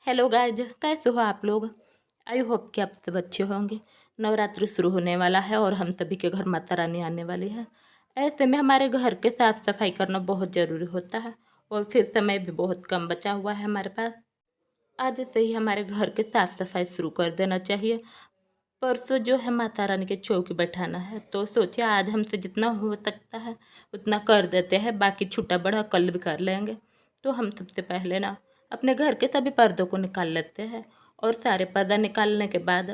Hello guys, कैसे हो आप लोग। आई होप कि आप सब अच्छे होंगे। नवरात्रि शुरू होने वाला है और हम सभी के घर माता रानी आने वाली है। ऐसे में हमारे घर के साफ सफाई करना बहुत ज़रूरी होता है और फिर समय भी बहुत कम बचा हुआ है हमारे पास। आज से ही हमारे घर के साफ सफाई शुरू कर देना चाहिए। परसों जो है माता रानी के चौकी बैठाना है, तो सोचे आज हमसे जितना हो सकता है उतना कर देते हैं, बाकी छूटा बड़ा कल भी कर लेंगे। तो हम सबसे पहले ना अपने घर के सभी पर्दों को निकाल लेते हैं और सारे पर्दा निकालने के बाद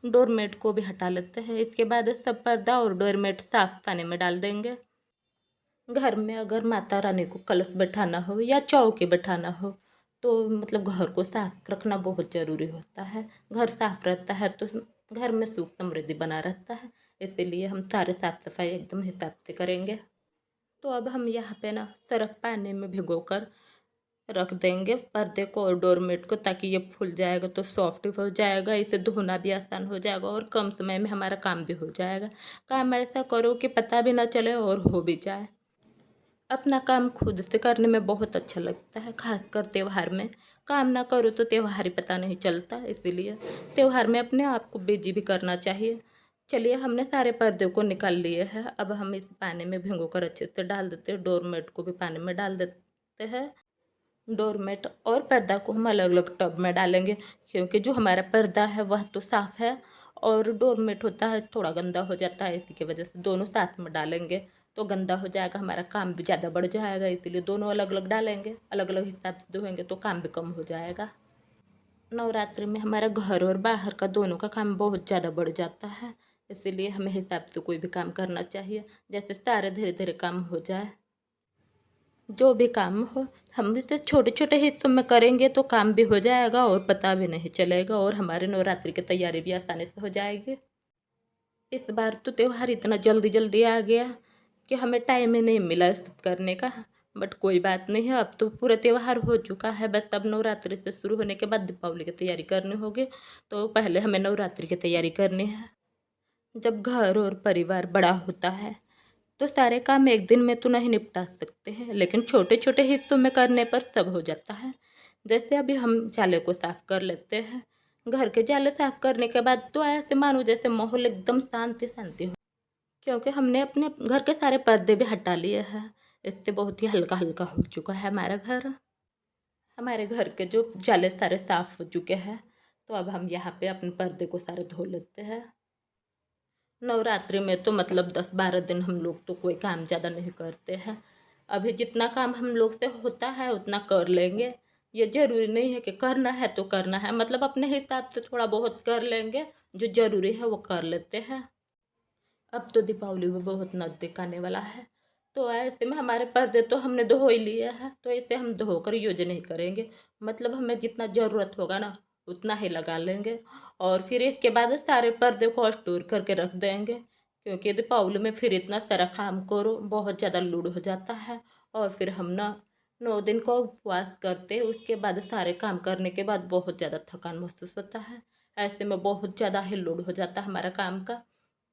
डोरमेट को भी हटा लेते हैं। इसके बाद सब पर्दा और डोरमेट साफ पानी में डाल देंगे। घर में अगर माता रानी को कलश बैठाना हो या चौकी बैठाना हो तो मतलब घर को साफ रखना बहुत ज़रूरी होता है। घर साफ रहता है तो घर में सुख समृद्धि बना रहता है। इसीलिए हम सारे साफ सफाई एकदम हिसाब से करेंगे। तो अब हम यहाँ पे ना सर्फ पानी में भिगोकर रख देंगे पर्दे को और डोरमेट को, ताकि ये फूल जाएगा तो सॉफ्ट हो जाएगा। इसे धोना भी आसान हो जाएगा और कम समय में हमारा काम भी हो जाएगा। काम ऐसा करो कि पता भी ना चले और हो भी जाए। अपना काम खुद से करने में बहुत अच्छा लगता है, खासकर त्यौहार में। काम ना करो तो त्यौहार ही पता नहीं चलता, इसीलिए त्यौहार में अपने आप को बिजी भी करना चाहिए। चलिए, हमने सारे पर्दे को निकाल लिए हैं। अब हम इस पानी में भिगोकर अच्छे से डाल देते हैं। डोरमेट को भी पानी में डाल देते हैं। डोरमेट और पर्दा को हम अलग अलग टब में डालेंगे, क्योंकि जो हमारा पर्दा है वह तो साफ़ है और डोरमेट होता है थोड़ा गंदा हो जाता है। इसी की वजह से दोनों साथ में डालेंगे तो गंदा हो जाएगा, हमारा काम भी ज़्यादा बढ़ जाएगा। इसीलिए दोनों अलग अलग डालेंगे, अलग अलग हिसाब से धोएंगे तो काम भी कम हो जाएगा। नवरात्रि में हमारा घर और बाहर का दोनों का काम बहुत ज़्यादा बढ़ जाता है। इसीलिए हमें हिसाब से कोई भी काम करना चाहिए, जैसे सारे धीरे धीरे काम हो जाए। जो भी काम हो हम इसे छोटे छोटे हिस्सों में करेंगे तो काम भी हो जाएगा और पता भी नहीं चलेगा और हमारे नवरात्रि की तैयारी भी आसानी से हो जाएगी। इस बार तो त्यौहार इतना जल्दी जल्दी आ गया कि हमें टाइम ही नहीं मिला सब करने का। बट कोई बात नहीं है, अब तो पूरा त्यौहार हो चुका है। बस अब नवरात्रि से शुरू होने के बाद दीपावली की तैयारी करनी होगी, तो पहले हमें नवरात्रि की तैयारी करनी है। जब घर और परिवार बड़ा होता है तो सारे काम एक दिन में तो नहीं निपटा सकते हैं, लेकिन छोटे छोटे हिस्सों में करने पर सब हो जाता है। जैसे अभी हम जाले को साफ कर लेते हैं। घर के जाले साफ करने के बाद तो ऐसे मानो जैसे माहौल एकदम शांति शांति हो, क्योंकि हमने अपने घर के सारे पर्दे भी हटा लिए हैं। इससे बहुत ही हल्का हल्का हो चुका है हमारा घर। हमारे घर के जो जाले सारे साफ हो चुके हैं, तो अब हम यहाँ पे अपने पर्दे को सारे धो लेते हैं। नवरात्रि में तो मतलब 10-12 दिन हम लोग तो कोई काम ज़्यादा नहीं करते हैं। अभी जितना काम हम लोग से होता है उतना कर लेंगे। ये ज़रूरी नहीं है कि करना है तो करना है, मतलब अपने हिसाब से थोड़ा बहुत कर लेंगे। जो ज़रूरी है वो कर लेते हैं। अब तो दीपावली भी बहुत नज़दीक आने वाला है, तो ऐसे में हमारे पर्दे तो हमने धो ही लिए हैं, तो इसे हम धोकर यूज नहीं करेंगे। मतलब हमें जितना ज़रूरत होगा ना उतना ही लगा लेंगे और फिर इसके बाद सारे पर्दे को स्टोर करके रख देंगे, क्योंकि दीपावली में फिर इतना सारा काम करो बहुत ज़्यादा लोड हो जाता है। और फिर हम ना 9 दिन का उपवास करते, उसके बाद सारे काम करने के बाद बहुत ज़्यादा थकान महसूस होता है। ऐसे में बहुत ज़्यादा ही लोड हो जाता है हमारा काम का।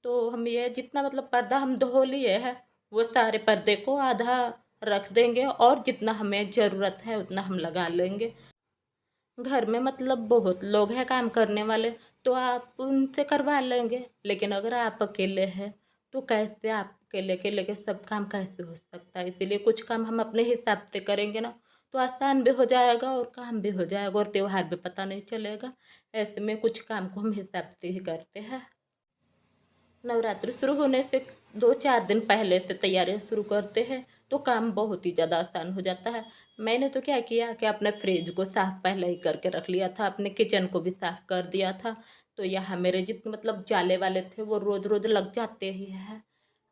तो हम ये जितना मतलब पर्दा हम धो लिए हैं वो सारे पर्दे को आधा रख देंगे और जितना हमें ज़रूरत है उतना हम लगा लेंगे। घर में मतलब बहुत लोग हैं काम करने वाले, तो आप उनसे करवा लेंगे। लेकिन अगर आप अकेले हैं तो कैसे, आप अकेले अकेले के सब काम कैसे हो सकता है। इसीलिए कुछ काम हम अपने हिसाब से करेंगे ना तो आसान भी हो जाएगा और काम भी हो जाएगा और त्यौहार भी पता नहीं चलेगा। ऐसे में कुछ काम को हम हिसाब से ही करते हैं। नवरात्रि शुरू होने से 2-4 दिन पहले से तैयारियां शुरू करते हैं तो काम बहुत ही ज़्यादा आसान हो जाता है। मैंने तो क्या किया कि अपने फ्रिज को साफ़ पहले ही करके रख लिया था, अपने किचन को भी साफ़ कर दिया था। तो यहाँ मेरे जितने मतलब जाले वाले थे वो रोज़ रोज़ लग जाते ही हैं।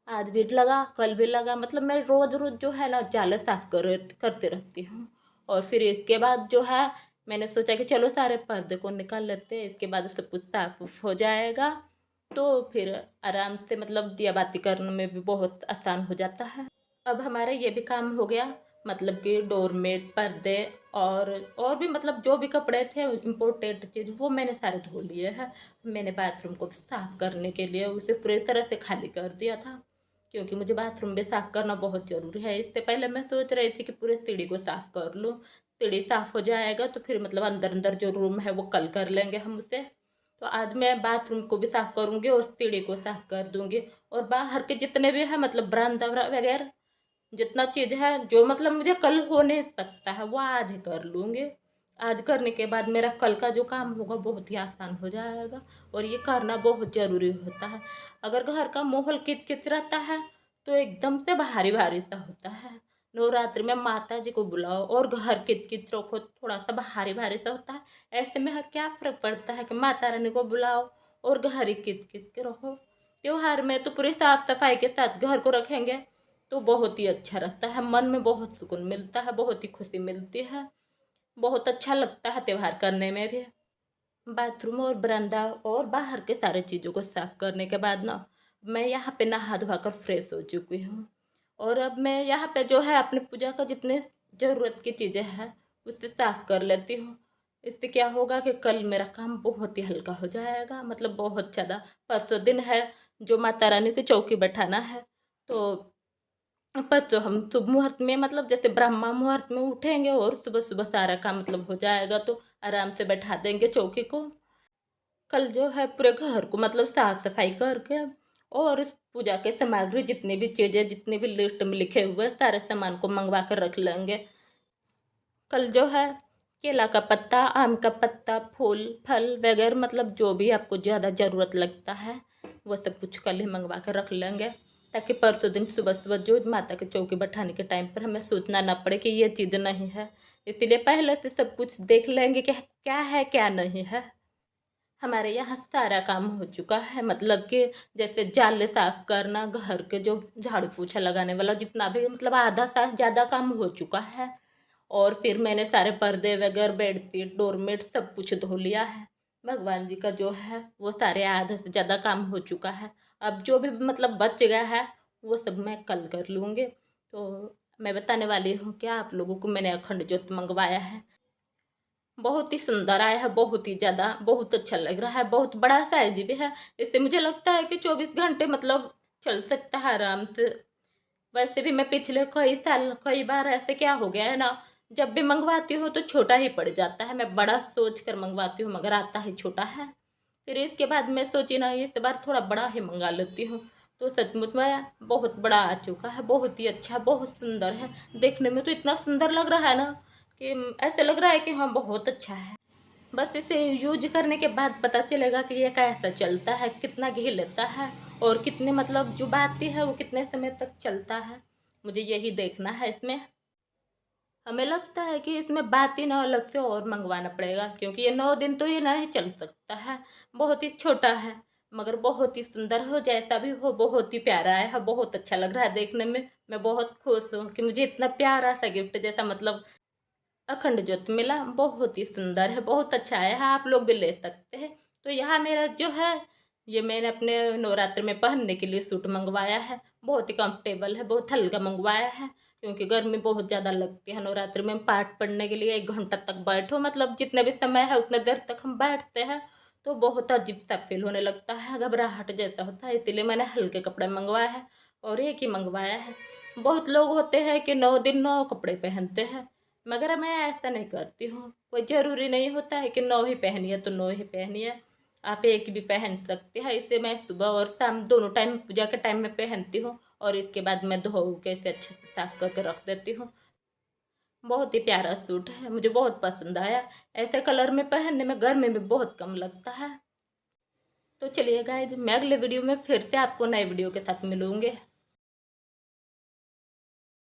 आज भी लगा, कल भी लगा, मतलब मैं रोज़ रोज़ जो है ना जाले साफ़ करते रहती हूँ। और फिर इसके बाद जो है मैंने सोचा कि चलो सारे पर्दे को निकाल लेते हैं, इसके बाद सब कुछ साफ उफ हो जाएगा तो फिर आराम से मतलब दिया बाती करने में भी बहुत आसान हो जाता है। अब हमारा ये भी काम हो गया, मतलब कि डोरमेट, पर्दे और भी मतलब जो भी कपड़े थे इम्पोर्टेंट चीज़ वो मैंने सारे धो लिए हैं। मैंने बाथरूम को साफ़ करने के लिए उसे पूरी तरह से खाली कर दिया था, क्योंकि मुझे बाथरूम भी साफ़ करना बहुत ज़रूरी है। इससे पहले मैं सोच रही थी कि पूरे सीढ़ी को साफ़ कर लूँ, सीढ़ी साफ़ हो जाएगा तो फिर मतलब अंदर अंदर जो रूम है वो कल कर लेंगे हम उसे। तो आज मैं बाथरूम को भी साफ़ करूँगी और सीढ़ी को साफ़ कर दूँगी, और बाहर के जितने भी है मतलब बरामदा वगैरह जितना चीज़ है जो मतलब मुझे कल हो नहीं सकता है वो आज ही कर लूँगी। आज करने के बाद मेरा कल का जो काम होगा बहुत ही आसान हो जाएगा, और ये करना बहुत ज़रूरी होता है। अगर घर का माहौल किच-किच रहता है तो एकदम से भारी भारी सा होता है। नवरात्रि में माता जी को बुलाओ और घर किच-किच रखो, थोड़ा सा भारी भारी सा होता है। ऐसे में क्या फ़र्क पड़ता है कि माता रानी को बुलाओ और घर ही किच-किच के रखो। त्योहार में तो पूरी साफ सफाई के साथ घर को रखेंगे तो बहुत ही अच्छा रहता है, मन में बहुत सुकून मिलता है, बहुत ही खुशी मिलती है, बहुत अच्छा लगता है त्योहार करने में भी। बाथरूम और बरामदा और बाहर के सारे चीज़ों को साफ करने के बाद ना मैं यहाँ पे नहा धोवा कर फ्रेश हो चुकी हूँ, और अब मैं यहाँ पे जो है अपनी पूजा का जितने ज़रूरत की चीज़ें हैं उससे साफ कर लेती हूँ। इससे क्या होगा कि कल मेरा काम बहुत ही हल्का हो जाएगा, मतलब बहुत ज़्यादा। परसों दिन है जो माता रानी की चौकी बैठाना है, तो परसों हम शुभ मुहूर्त में मतलब जैसे ब्रह्मा मुहूर्त में उठेंगे और सुबह सुबह सारा काम मतलब हो जाएगा, तो आराम से बैठा देंगे चौकी को। कल जो है पूरे घर को मतलब साफ सफाई करके और इस पूजा के सामग्री जितनी भी चीज़ें जितनी भी लिस्ट में लिखे हुए सारे सामान को मंगवा कर रख लेंगे। कल जो है केला का पत्ता, आम का पत्ता, फूल फल वगैरह मतलब जो भी आपको ज़्यादा ज़रूरत लगता है वो सब कुछ कल ही मंगवा कर रख लेंगे, ताकि परसों दिन सुबह सुबह जो माता के चौकी बैठाने के टाइम पर हमें सोचना ना पड़े कि ये चीज़ नहीं है। इसलिए पहले से सब कुछ देख लेंगे कि क्या है क्या नहीं है। हमारे यहाँ सारा काम हो चुका है, मतलब कि जैसे जाले साफ करना, घर के जो झाड़ू पोछा लगाने वाला जितना भी मतलब आधा सा ज़्यादा काम हो चुका है। और फिर मैंने सारे पर्दे वगैरह बेडशीट डोरमेट सब कुछ धो लिया है। भगवान जी का जो है वो सारे आधे से ज़्यादा काम हो चुका है। अब जो भी मतलब बच गया है वो सब मैं कल कर लूँगी। तो मैं बताने वाली हूँ कि आप लोगों को मैंने अखंड ज्योत मंगवाया है, बहुत ही सुंदर आया है, बहुत ही ज़्यादा बहुत अच्छा लग रहा है, बहुत बड़ा साइज भी है। इससे मुझे लगता है कि 24 घंटे मतलब चल सकता है आराम से। वैसे भी मैं पिछले कई साल कई बार ऐसे क्या हो गया है ना, जब भी मंगवाती हूँ तो छोटा ही पड़ जाता है। मैं बड़ा सोच कर मंगवाती हूँ मगर आता ही छोटा है। फिर इसके बाद मैं सोची ना इस बार थोड़ा बड़ा ही मंगा लेती हूँ, तो सचमुच में बहुत बड़ा आ चुका है, बहुत ही अच्छा बहुत सुंदर है। देखने में तो इतना सुंदर लग रहा है ना कि ऐसे लग रहा है कि हाँ बहुत अच्छा है। बस इसे यूज करने के बाद पता चलेगा कि ये कैसा चलता है, कितना घी लेता है और कितने मतलब जो बाती है वो कितने समय तक चलता है, मुझे यही देखना है इसमें। हमें लगता है कि इसमें बाती ना अलग से और मंगवाना पड़ेगा, क्योंकि ये 9 दिन तो ये नहीं चल सकता है। बहुत ही छोटा है मगर बहुत ही सुंदर हो, जैसा भी हो बहुत ही प्यारा है, बहुत अच्छा लग रहा है देखने में। मैं बहुत खुश हूँ कि मुझे इतना प्यारा सा गिफ्ट जैसा मतलब अखंड ज्योत मिला, बहुत ही सुंदर है, बहुत अच्छा है, आप लोग भी ले सकते हैं। तो यहाँ मेरा जो है ये मैंने अपने नवरात्र में पहनने के लिए सूट मंगवाया है, बहुत ही कंफर्टेबल है, बहुत हल्का मंगवाया है, क्योंकि गर्मी बहुत ज़्यादा लगती है। नवरात्र में पाठ पढ़ने के लिए 1 घंटा तक बैठो, मतलब जितने भी समय है उतने देर तक हम बैठते हैं तो बहुत अजीब सा फील होने लगता है, घबराहट जैसा होता है, इसीलिए मैंने हल्के कपड़े मंगवाए हैं और एक ही मंगवाया है। बहुत लोग होते हैं कि 9 दिन 9 कपड़े पहनते हैं, मगर मैं ऐसा नहीं करती हूँ। कोई ज़रूरी नहीं होता है कि 9 ही पहनिए तो 9 ही पहनिए, आप एक भी पहन सकते हैं। इसे मैं सुबह और शाम दोनों टाइम पूजा के टाइम में पहनती हूँ, और इसके बाद मैं धो के इसे अच्छे से साफ करके रख देती हूँ। बहुत ही प्यारा सूट है, मुझे बहुत पसंद आया। ऐसे कलर में पहनने में गर्मी में बहुत कम लगता है। तो चलिए गाइज, मैं अगले वीडियो में फिर से आपको नए वीडियो के साथ मिलूँगी।